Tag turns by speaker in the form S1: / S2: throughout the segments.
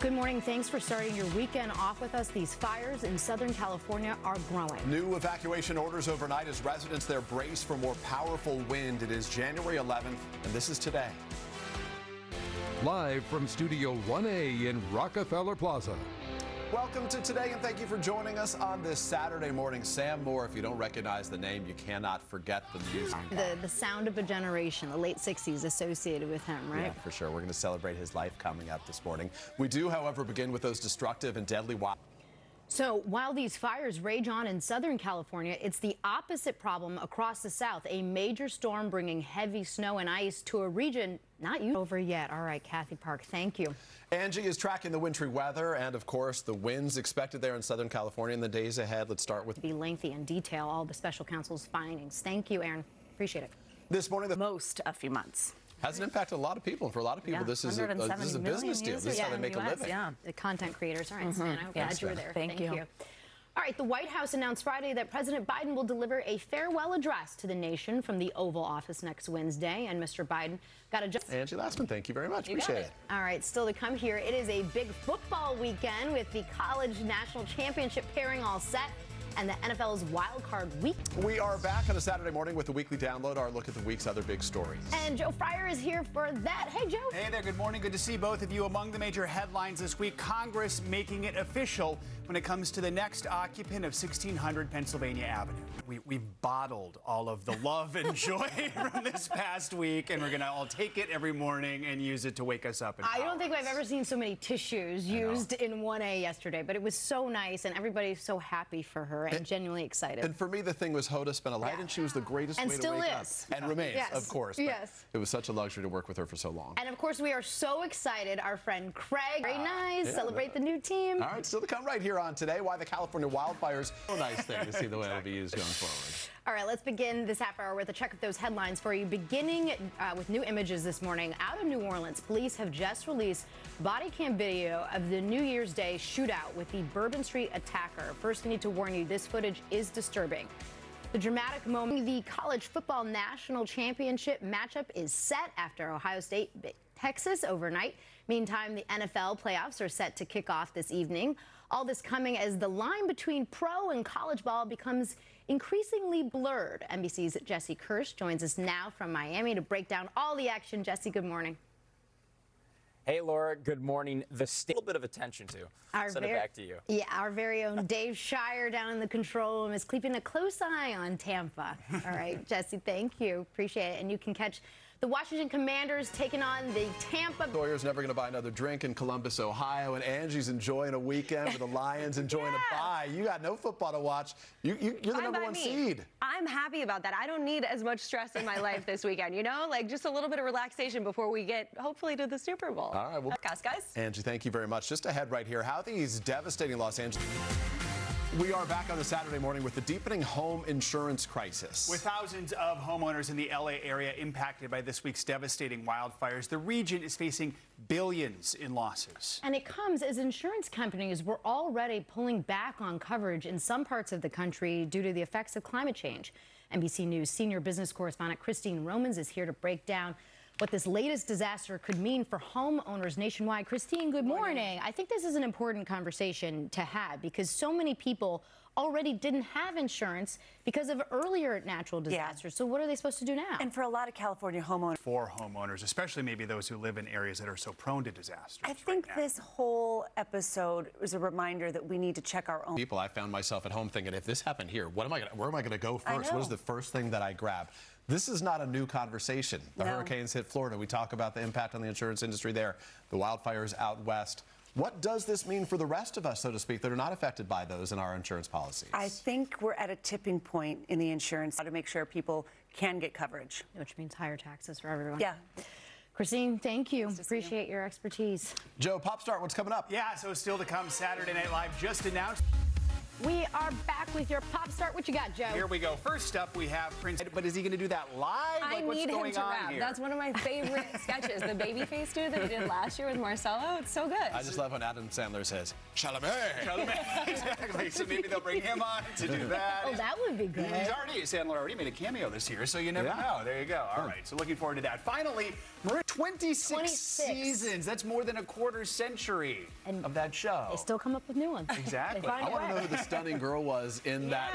S1: Good morning. Thanks for starting your weekend off with us. These fires in Southern California are growing.
S2: New evacuation orders overnight as residents there brace for more powerful wind. It is January 11th, and this is today.
S3: Live from Studio 1A in Rockefeller Plaza.
S2: Welcome to Today, and thank you for joining us on this Saturday morning. Sam Moore, if you don't recognize the name, you cannot forget the music.
S1: The sound of a generation, the late 60s associated with him, right?
S2: Yeah, for sure. We're going to celebrate his life coming up this morning. We do, however, begin with those destructive and deadly wildfires.
S1: So while these fires rage on in Southern California, it's the opposite problem across the South. A major storm bringing heavy snow and ice to a region not over yet. All right, Kathy Park, thank you.
S2: Angie is tracking the wintry weather and, of course, the winds expected there in Southern California in the days ahead. Let's start with...
S1: Be lengthy and detail all the special counsel's findings. Thank you, Aaron. Appreciate it.
S2: This morning,
S4: most a few months.
S2: Has impacted a lot of people. And for a lot of people, this is a business deal. This is how they make a living.
S1: Yeah, the content creators. All right, Savannah, I'm glad you were there.
S4: Thank you.
S1: All right, the White House announced Friday that President Biden will deliver a farewell address to the nation from the Oval Office next Wednesday. And Mr. Biden got a...
S2: Angie Lassman, thank you very much. Appreciate it.
S1: All right, still to come here, it is a big football weekend with the College National Championship pairing all set and the NFL's Wild Card Week.
S2: We are back on a Saturday morning with the weekly download, our look at the week's other big stories.
S1: And Joe Fryer is here for that. Hey, Joe.
S5: Hey there. Good morning. Good to see both of you. Among the major headlines this week, Congress making it official when it comes to the next occupant of 1600 Pennsylvania Avenue. We've bottled all of the love and joy from this past week, and we're going to all take it every morning and use it to wake us up.
S1: I don't think I've ever seen so many tissues used in 1A yesterday, but it was so nice, and everybody's so happy for her and genuinely excited.
S2: And for me, the thing was Hoda spent a light, and she was the greatest way to wake up. And remains, of course.
S1: Yes.
S2: It was such a luxury to work with her for so long.
S1: And of course, we are so excited. Our friend Craig, very nice, celebrate the new team.
S2: All right, still to come right here on Today, why the California wildfires. So nice thing to see the way it'll be used going forward.
S1: All right, let's begin this half hour with a check of those headlines for you. Beginning with new images this morning out of New Orleans, police have just released body cam video of the New Year's Day shootout with the Bourbon Street attacker. First, I need to warn you, this footage is disturbing. The dramatic moment, the college football national championship matchup is set after Ohio State beat Texas overnight. Meantime, the NFL playoffs are set to kick off this evening. All this coming as the line between pro and college ball becomes increasingly blurred. NBC's Jesse Kirsch joins us now from Miami to break down all the action. Jesse, good morning.
S6: Hey, Laura, good morning. A little bit of attention to. Send it back to you.
S1: Yeah, our very own Dave Shire down in the control room is keeping a close eye on Tampa. All right, Jesse, thank you. Appreciate it. And you can catch the Washington Commanders taking on the Tampa.
S2: Sawyer's never going to buy another drink in Columbus, Ohio, and Angie's enjoying a weekend with the Lions enjoying a bye. You got no football to watch. You're the number one seed.
S4: I'm happy about that. I don't need as much stress in my life this weekend, you know? Like, just a little bit of relaxation before we get, hopefully, to the Super Bowl.
S2: All right. Well,
S4: guys.
S2: Angie, thank you very much. Just ahead right here, how these devastating Los Angeles... We are back on the Saturday morning with the deepening home insurance crisis.
S5: With thousands of homeowners in the L.A. area impacted by this week's devastating wildfires, the region is facing billions in losses.
S1: And it comes as insurance companies were already pulling back on coverage in some parts of the country due to the effects of climate change. NBC News senior business correspondent Christine Romans is here to break down what this latest disaster could mean for homeowners nationwide. Christine, good morning. I think this is an important conversation to have because so many people already didn't have insurance because of earlier natural disasters. So what are they supposed to do now?
S4: And for a lot of California homeowners.
S5: For homeowners, especially maybe those who live in areas that are so prone to disasters.
S4: I think this whole episode was a reminder that we need to check our own.
S2: People, I found myself at home thinking, if this happened here, where am I going to go first? What is the first thing that I grab? This is not a new conversation. The hurricanes hit Florida. We talk about the impact on the insurance industry there. The wildfires out west. What does this mean for the rest of us, so to speak, that are not affected by those in our insurance policies?
S4: I think we're at a tipping point in the insurance to make sure people can get coverage.
S1: Which means higher taxes for everyone.
S4: Yeah.
S1: Christine, thank you. Appreciate your expertise.
S2: Joe, Pop Start, what's coming up?
S5: Yeah, so still to come, Saturday Night Live just announced.
S1: We are back with your Pop Start. What you got, Joe?
S5: Here we go. First up, we have Prince. But is he going to do that live?
S7: I need him to rap. That's one of my favorite sketches. The Babyface dude that he did last year with Marcelo. It's so good.
S2: I just love when Adam Sandler says, Chalamet.
S5: Chalamet. Exactly. So maybe they'll bring him on to do that.
S1: Oh, that would be good.
S5: Sandler already made a cameo this year, so you never know. There you go. All right. So looking forward to that. Finally, 26 seasons. That's more than a quarter century of that show.
S1: They still come up with new ones.
S5: Exactly.
S2: I want to know who the stunning girl was in that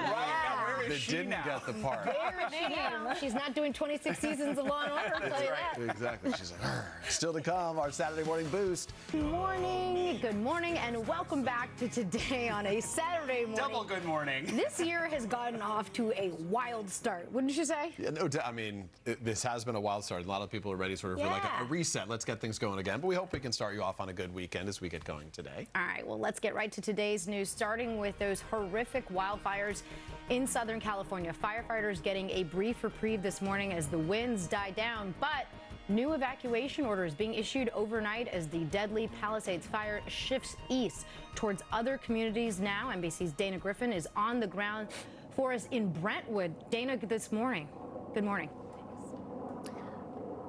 S2: room that didn't get the part.
S1: Where is she now? She's not doing 26 seasons of Law & Order, I'll tell you that.
S2: Exactly. She's like, still to come, our Saturday morning boost.
S1: Good morning, and welcome back to Today on a Saturday morning.
S5: Double good morning.
S1: This year has gotten off to a wild start, wouldn't you say?
S2: Yeah, no, I mean, this has been a wild start. A lot of people are ready sort of for like a reset. Let's get things going again. But we hope we can start you off on a good weekend as we get going today.
S1: All right, well, let's get right to today's news, starting with those horrific wildfires in Southern California. Firefighters getting a brief reprieve this morning as the winds die down, but new evacuation orders being issued overnight as the deadly Palisades fire shifts east towards other communities now. NBC's Dana Griffin is on the ground for us in Brentwood. Dana, this morning. Good morning.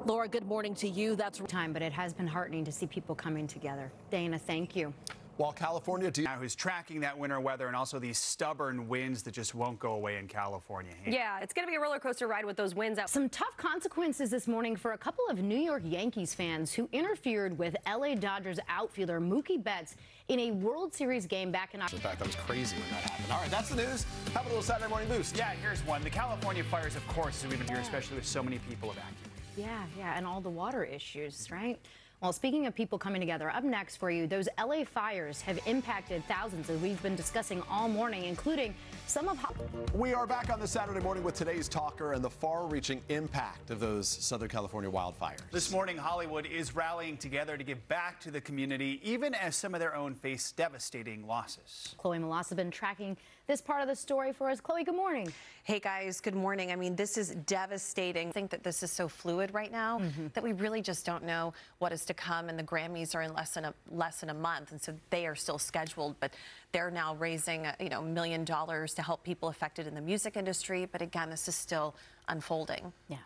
S8: Laura, good morning to you. That's
S1: time, but it has been heartening to see people coming together. Dana, thank you.
S2: While California
S5: now who's tracking that winter weather and also these stubborn winds that just won't go away in California.
S4: Yeah, it's going to be a roller coaster ride with those winds out.
S1: Some tough consequences this morning for a couple of New York Yankees fans who interfered with LA Dodgers outfielder Mookie Betts in a World Series game back in October.
S2: In fact, that was crazy when that happened. All right, that's the news. Have a little Saturday morning boost.
S5: Yeah, here's one. The California fires, of course, as we've been here, especially with so many people evacuated.
S1: Yeah, and all the water issues, right? Well, speaking of people coming together, up next for you, those LA fires have impacted thousands, as we've been discussing all morning, including some of...
S2: We are back on this Saturday morning with today's talker and the far-reaching impact of those Southern California wildfires.
S5: This morning, Hollywood is rallying together to give back to the community, even as some of their own face devastating losses.
S1: Chloe Melas has been tracking this part of the story for us. Chloe, good morning.
S9: Hey, guys, good morning. I mean, this is devastating. I think that this is so fluid right now that we really just don't know what is to come, and the Grammys are in less than a month, and so they are still scheduled, but they're now raising $1 million to help people affected in the music industry. But again, this is still unfolding.
S1: Yeah.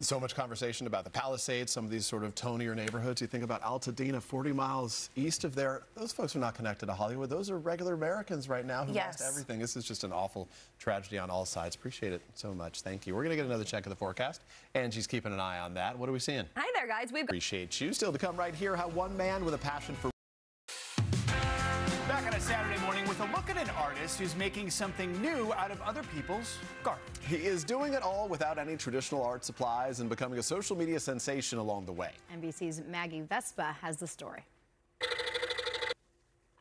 S2: So much conversation about the Palisades, some of these sort of tonier neighborhoods. You think about Altadena, 40 miles east of there. Those folks are not connected to Hollywood. Those are regular Americans right now who lost everything. This is just an awful tragedy on all sides. Appreciate it so much. Thank you. We're going to get another check of the forecast. Angie's keeping an eye on that. What are we seeing?
S4: Hi there, guys.
S2: Appreciate you. Still to come right here, how one man with a passion for...
S5: Back on a Saturday morning with a look at an artist who's making something new out of other people's garbage.
S2: He is doing it all without any traditional art supplies and becoming a social media sensation along the way.
S1: NBC's Maggie Vespa has the story.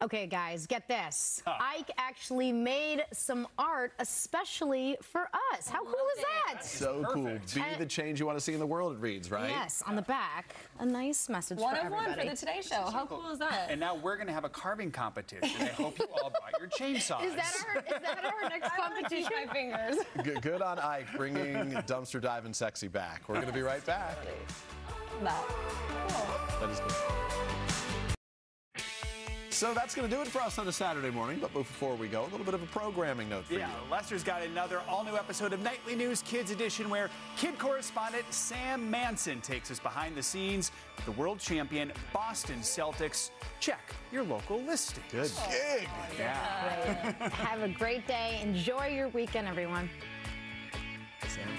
S1: Okay, guys, get this. Ike actually made some art especially for us. How cool is that?
S2: So cool. Be the change you want to see in the world, it reads, right?
S1: Yes, on the back, a nice message for everybody.
S7: One for the Today Show. How cool is that?
S5: And now we're going to have a carving competition. I hope you all brought your chainsaws.
S1: Is that our next competition?
S7: My fingers.
S2: Good on Ike bringing dumpster diving sexy back. We're going to be right back. That is good. So that's going to do it for us on a Saturday morning. But before we go, a little bit of a programming note for you.
S5: Lester's got another all-new episode of Nightly News Kids Edition where kid correspondent Sam Manson takes us behind the scenes with the world champion Boston Celtics. Check your local listings.
S2: Good gig.
S1: Have a great day. Enjoy your weekend, everyone.
S2: Sam,